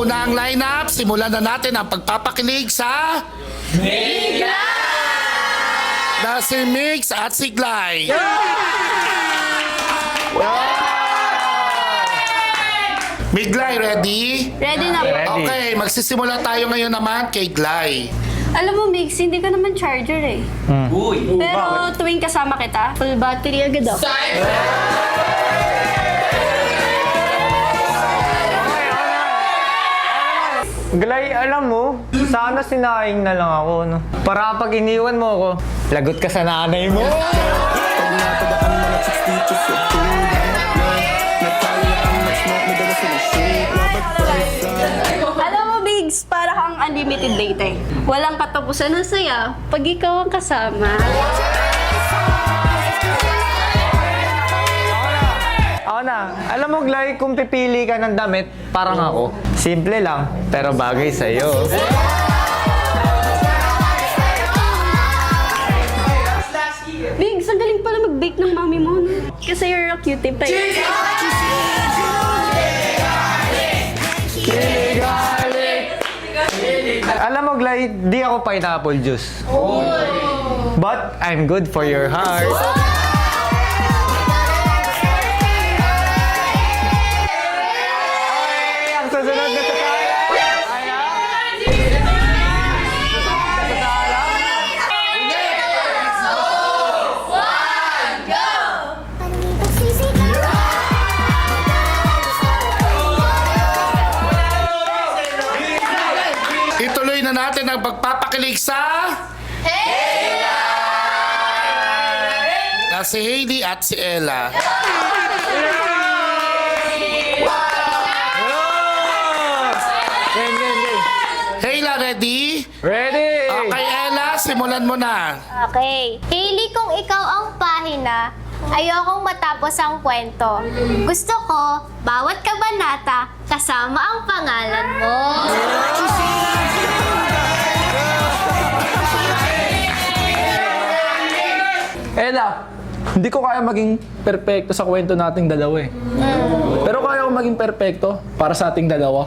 Una ang lineup, simulan na natin ang pagpapakilig sa Bigla! na si Mix at si Glay. Miglay, ready? Ready na po. Okay, magsisimula tayo ngayon naman kay Glay. Alam mo, Mix, hindi ka naman charger eh. Uy! Pero tuwing kasama kita, full battery agad ako. Glay, alam mo, sana sinaing na lang ako, no? Para pag iniwan mo ako, lagot ka sa nanay mo. Alam mo, Biggs, para kang unlimited data eh. Walang katapusan ng saya pag ikaw ang kasama. Ako na, alam mo, Glay, kung pipili ka ng damit, parang ako. Simple lang, pero bagay sa'yo. Biggs, ang galing pala mag-bake ng mami mo, no? Kasi you're a cutie pie. Alam mo, Glay, di ako pineapple juice. But I'm good for your heart. Okay, ang susunod na Ituloy na natin ang pagpapakilig sa na si Hailey at si Ella. Hayla, ready? Ready! Okay, Ella, simulan mo na. Okay. Hailey, kung ikaw ang pahina, ayokong matapos ang kwento. Gusto ko, bawat kabanata, kasama ang pangalan mo. Ella, hindi ko kaya maging perpekto sa kwento nating dalawa eh. Pero kaya ko maging perpekto para sa ating dalawa.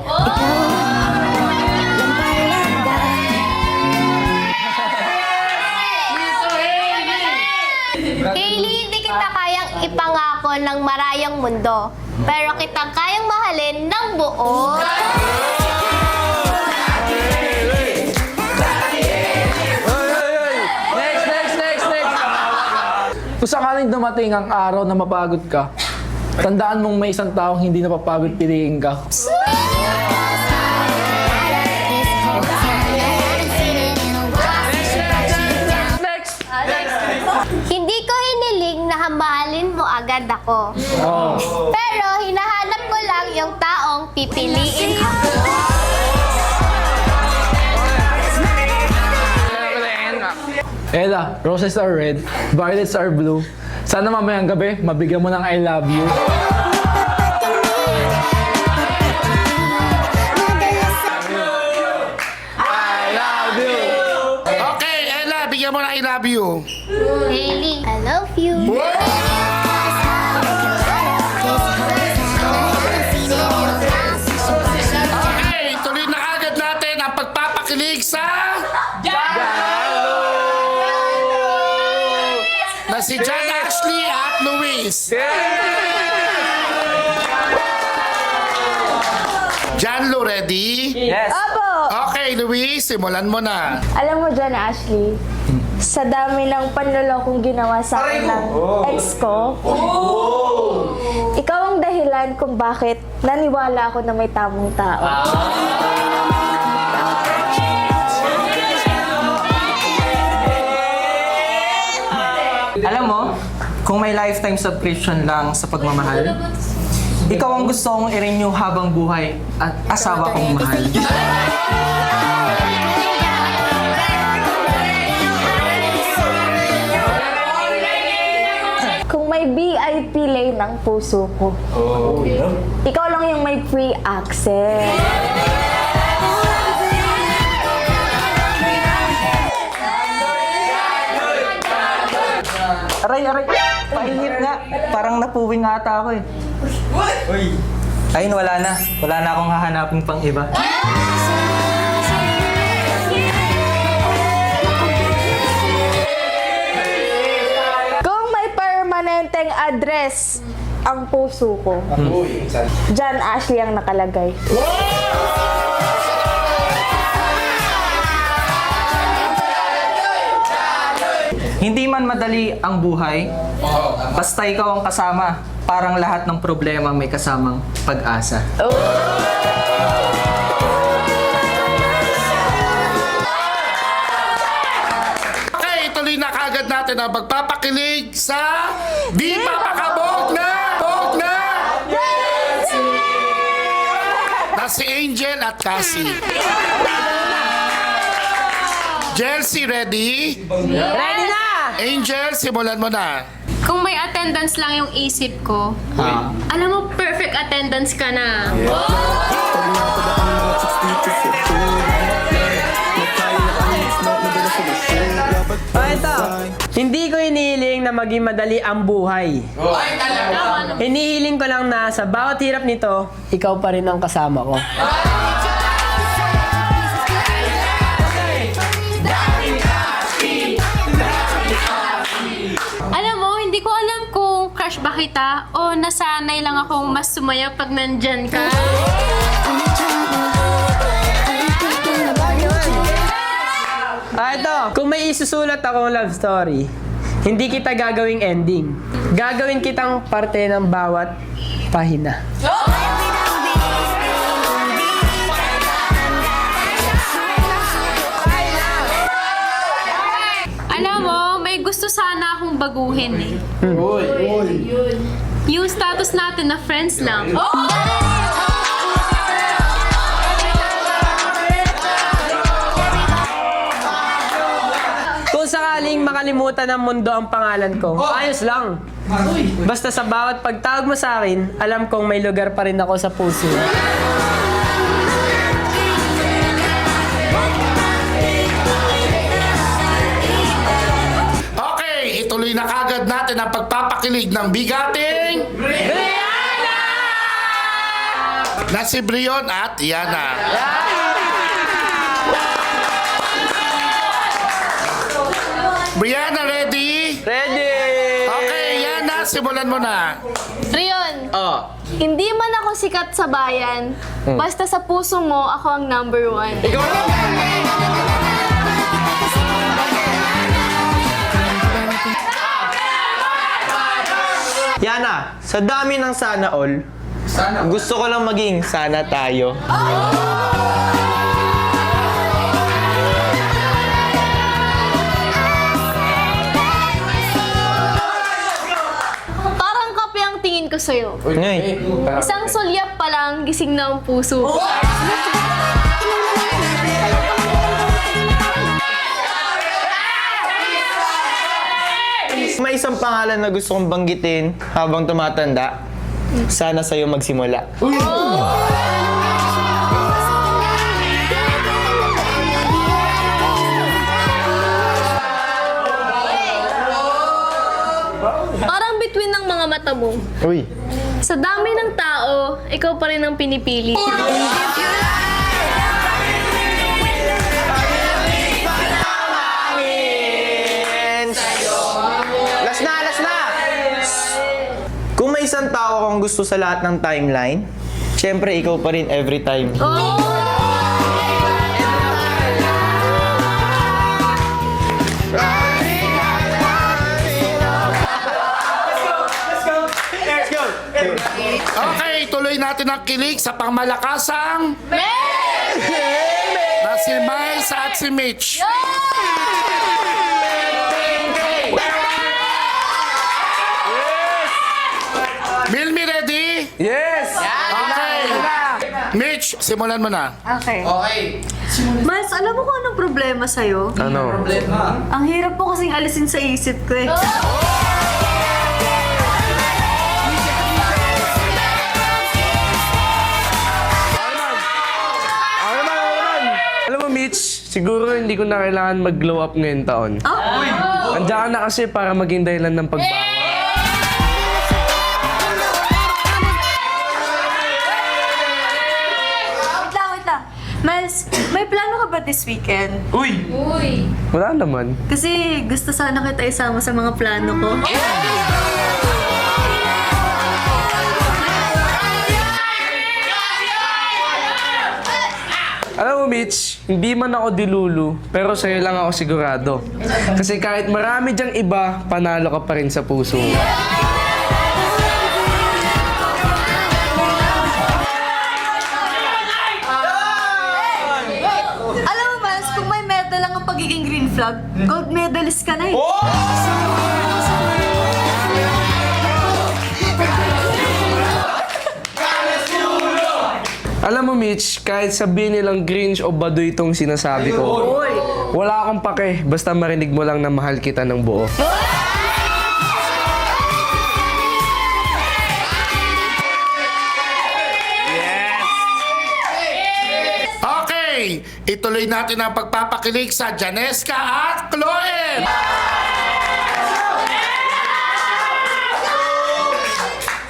Hailey, hindi kita kayang ipangako ng marayang mundo. Pero kita kayang mahalin ng buo. Next! Kung sakaling dumating ang araw na mapagod ka, tandaan mong may isang taong hindi napapagod piliin ka. Hindi ko hiniling na mahalin mo agad ako. Pero hinahanap ko lang yung taong pipiliin ako. Ella, roses are red, violets are blue. Sana mamayang gabi, mabigyan mo ng I love you. Okay, Ella, bigyan mo na I love you. Hailey, I love you. Okay, tuloy na agad natin ang pagpapakilig sa na si John Ashley at Luis. John Lu, ready? Yes! Opo! Okay, Luis, simulan mo na. Alam mo dyan, Ashley, sa dami ng panlolokong ginawa sa akin ng ex ko, ikaw ang dahilan kung bakit naniwala ako na may tamang tao. Alam mo, kung may lifetime subscription lang sa pagmamahal, ikaw ang gusto kong i-renew habang buhay at asawa kong mahal. Kung may VIP lane ng puso ko, ikaw lang yung may free access. Aray! Pahingit nga. Parang napuwing ata ako eh. Ayun, wala na. Wala na akong hahanapin pang iba. Kung may permanenteng address ang puso ko, John Ashley ang nakalagay. Hindi man madali ang buhay, basta ikaw ang kasama, parang lahat ng problema may kasamang pag-asa. Okay, ituloy na kagad natin ang magpapakilig sa Di Papakabog na! Bog na! Na si Angel at Cassie. Jelsie, ready? Ready na! Angel, simulan mo na. Kung may attendance lang yung isip ko, alam mo, perfect attendance ka na. Ito. Hindi ko hinihiling na maging madali ang buhay. Hinihiling ko lang na sa bawat hirap nito, ikaw pa rin ang kasama ko. Alam mo, hindi ko alam kung crush ba kita o nasanay lang akong mas sumaya pag nandyan ka. Ito. Kung may isusulat akong love story, hindi kita gagawing ending. Gagawin kitang parte ng bawat pahina. Alam mo, may gusto sana akong baguhin eh. Yung status natin na friends lang. Kung sakaling makalimutan ng mundo ang pangalan ko, ayos lang. Basta sa bawat pagtawag mo sa akin, alam kong may lugar pa rin ako sa puso. Okay, ituloy na kagad natin ang pagpapakilig ng bigating na si Brion at Yana. Brianna, ready? Ready! Okay, Yana, simulan mo na. Rion, Hindi man ako sikat sa bayan, basta sa puso mo, ako ang number one. Yana, sa dami ng sana all, gusto ko lang maging sana tayo. parang kape ang tingin ko sa'yo. Ngay. Isang sulyap pa lang, gising na ang puso. May isang pangalan na gusto kong banggitin habang tumatanda. Sana sa'yo magsimula. Parang between ng mga mata mo. Uy. Sa dami ng tao, ikaw pa rin ang pinipili. Last na! Kung may isang tao kang gusto sa lahat ng timeline, syempre ikaw pa rin every time. Okay, tuloy natin ang kilig sa pangmalakasang na si Miles at si Mitch. Milmi, ready? Yes! Okay. Mitch, simulan mo na. Okay. Miles, alam mo kung anong problema sa'yo? Ano? Ang hirap po kasing alisin sa isip ko eh. Alam mo, Mitch, siguro hindi ko na kailangan mag-glow up ngayon taon. Andiyan ka na kasi para maging dahilan ng pagbawa. Miles, may plano ka ba this weekend? Wala naman. Kasi gusto sana kita isama sa mga plano ko. Alam mo, Mitch, hindi man ako dilulu, pero sa'yo lang ako sigurado. Kasi kahit marami dyang iba, panalo ka pa rin sa puso mo. Alam mo, Miles, kung may medal lang ang pagiging green flag, gold medalist ka na eh. Alam mo, Mitch, kahit sabihin nilang Grinch o Baduy itong sinasabi ko, wala akong pake, basta marinig mo lang na mahal kita ng buo. Okay, ituloy natin ang pagpapakilig sa Janeska at Chloe.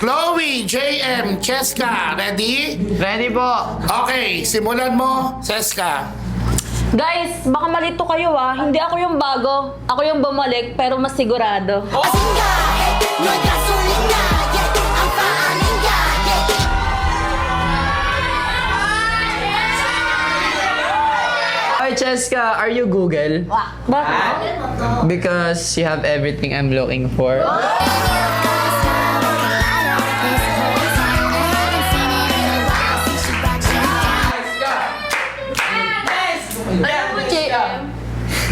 Chloe, JM, Cheska, ready? Ready po. Okay, simulan mo, Cheska. Guys, baka malito kayo Hindi ako yung bago. Ako yung bumalik pero mas sigurado. Hi, Cheska, are you Google? Bakit? Because you have everything I'm looking for. Alam mo, JM,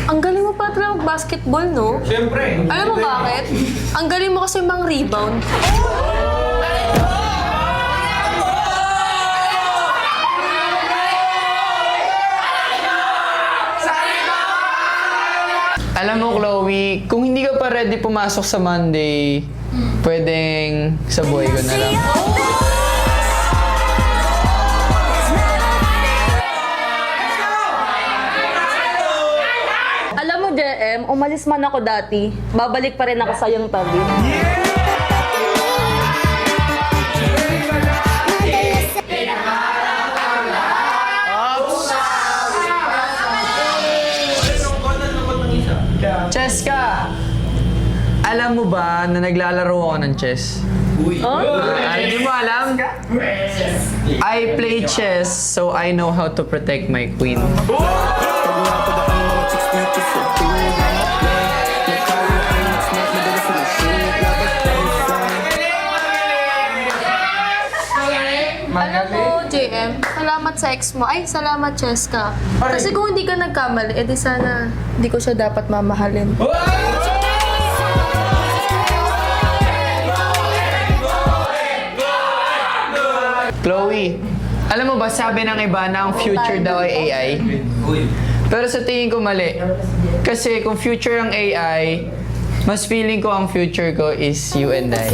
ang galing mo pa talaga mag-basketball, no? Siyempre. Alam mo bakit? Ang galing mo kasi mang-rebound. Alam mo, Chloe, kung hindi ka pa ready pumasok sa Monday, pwedeng sa buhay ko na lang. Alam mo, JM, umalis man ako dati, babalik pa rin ako sa iyong tabi. Cheska! Alam mo ba na naglalaro ako ng chess? Hindi mo alam? I play chess, so I know how to protect my queen. Alam mo, JM, salamat sa ex mo. Ay, salamat, Cheska. Kasi kung hindi ka nagkamali, edi sana hindi ko siya dapat mamahalin. Chloe, alam mo ba sabi ng iba na ang future daw ay AI? Pero sa tingin ko mali. Kasi kung future ang AI, mas feeling ko ang future ko is you and I.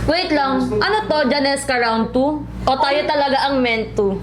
Wait lang, ano to, Janeska round 2? O tayo talaga ang meant to?